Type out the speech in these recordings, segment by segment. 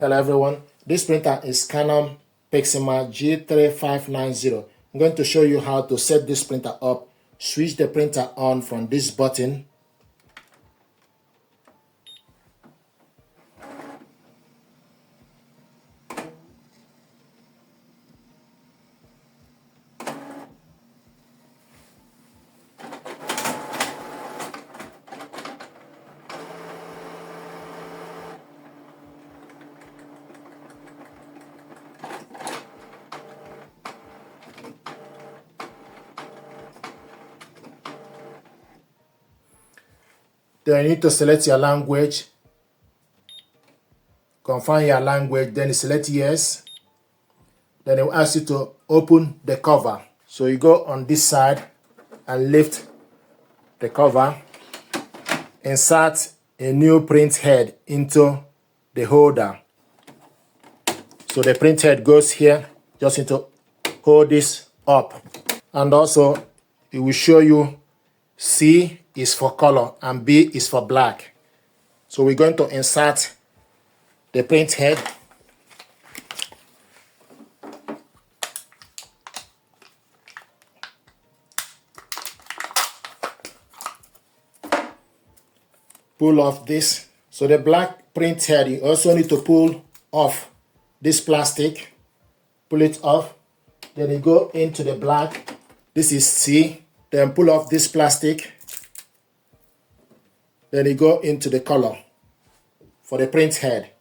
Hello everyone, this printer is Canon Pixma G3590. I'm going to show you how to set this printer up. Switch the printer on from this button. Then you need to select your language. Confirm your language, then you select yes. Then it will ask you to open the cover. So you go on this side and lift the cover. Insert a new print head into the holder. So the print head goes here. Just need to hold this up. And also it will show you C is for color and B is for black. So we're going to insert the print head. Pull off this. So the black print head, you also need to pull off this plastic. Pull it off. Then you go into the black. This is C. Then pull off this plastic. Then you go into the color for the print head.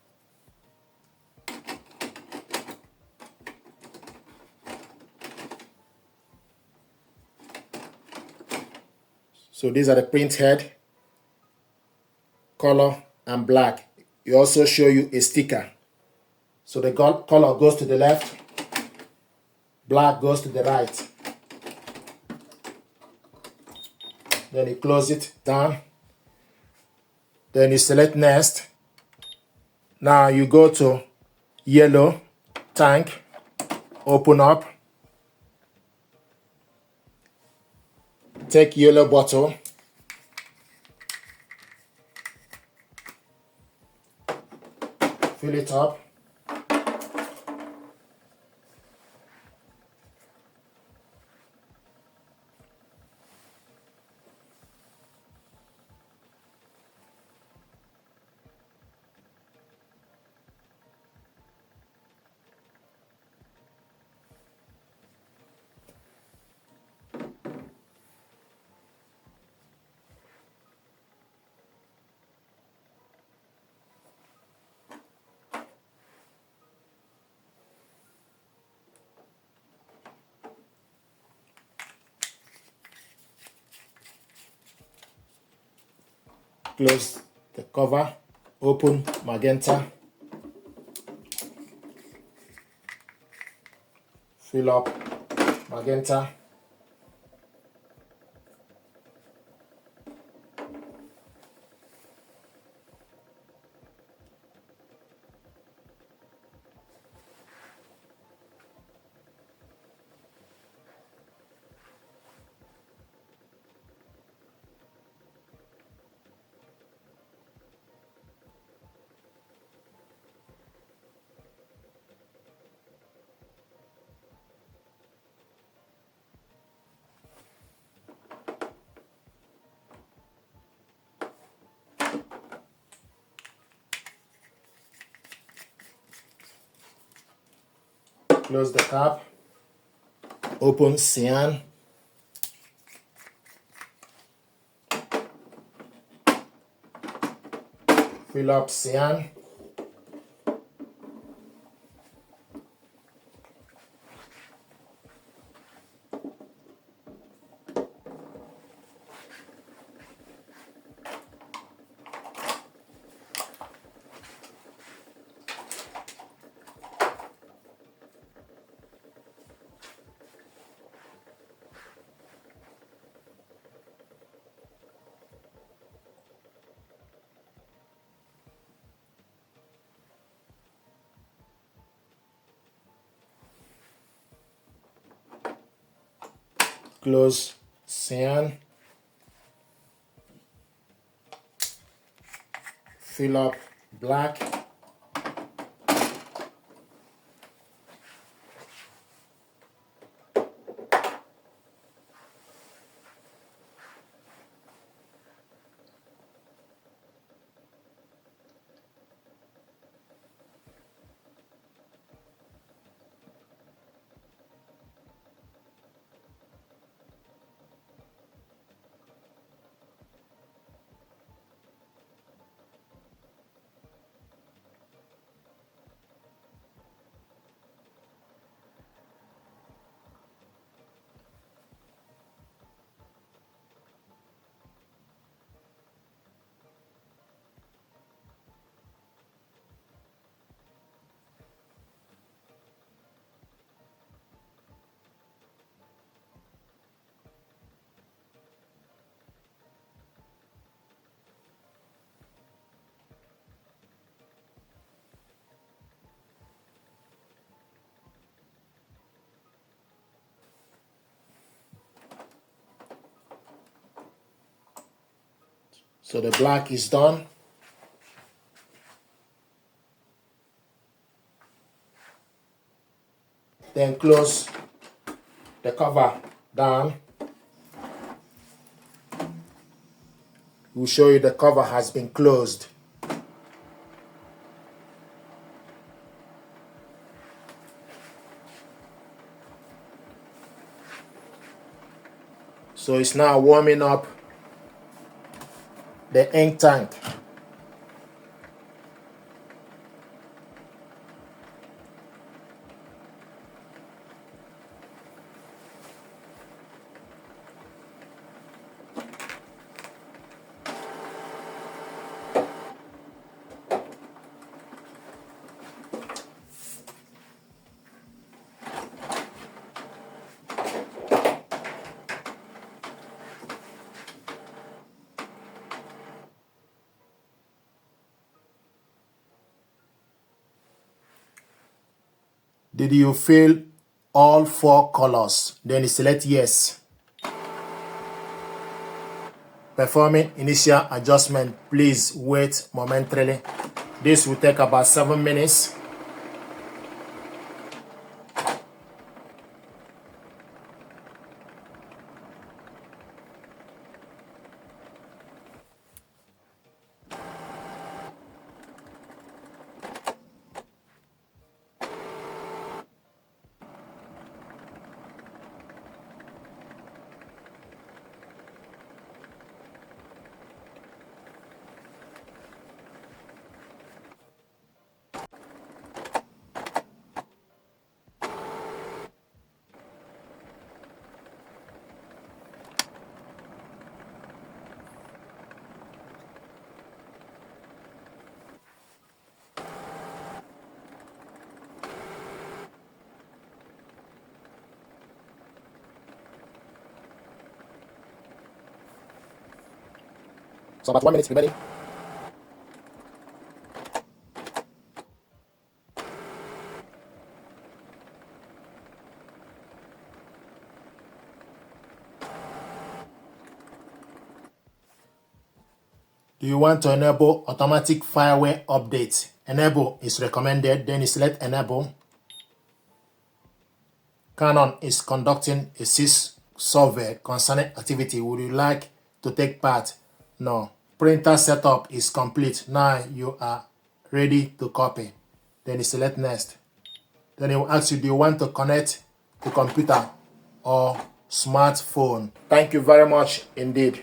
So these are the print head, color and black. It also show you a sticker. So the color goes to the left, black goes to the right. Then you close it down. Then you select next. Now you go to yellow tank, open up. Take yellow bottle. Fill it up. Close the cover, open magenta, fill up magenta, close the cap, open cyan, fill up cyan, close cyan, fill up black, So the black is done. Then close the cover down. We'll show you the cover has been closed. So it's now warming up the ink tank. Did you fill all 4 colors? Then you select yes. Performing initial adjustment. Please wait momentarily. This will take about 7 minutes. So about 1 minute remaining. Do you want to enable automatic firmware update? Enable is recommended, then you select enable. Canon is conducting a CIS survey concerning activity. Would you like to take part? No. Printer setup is complete. Now you are ready to copy. Then you select next. Then it will ask you, do you want to connect to computer or smartphone? Thank you very much indeed.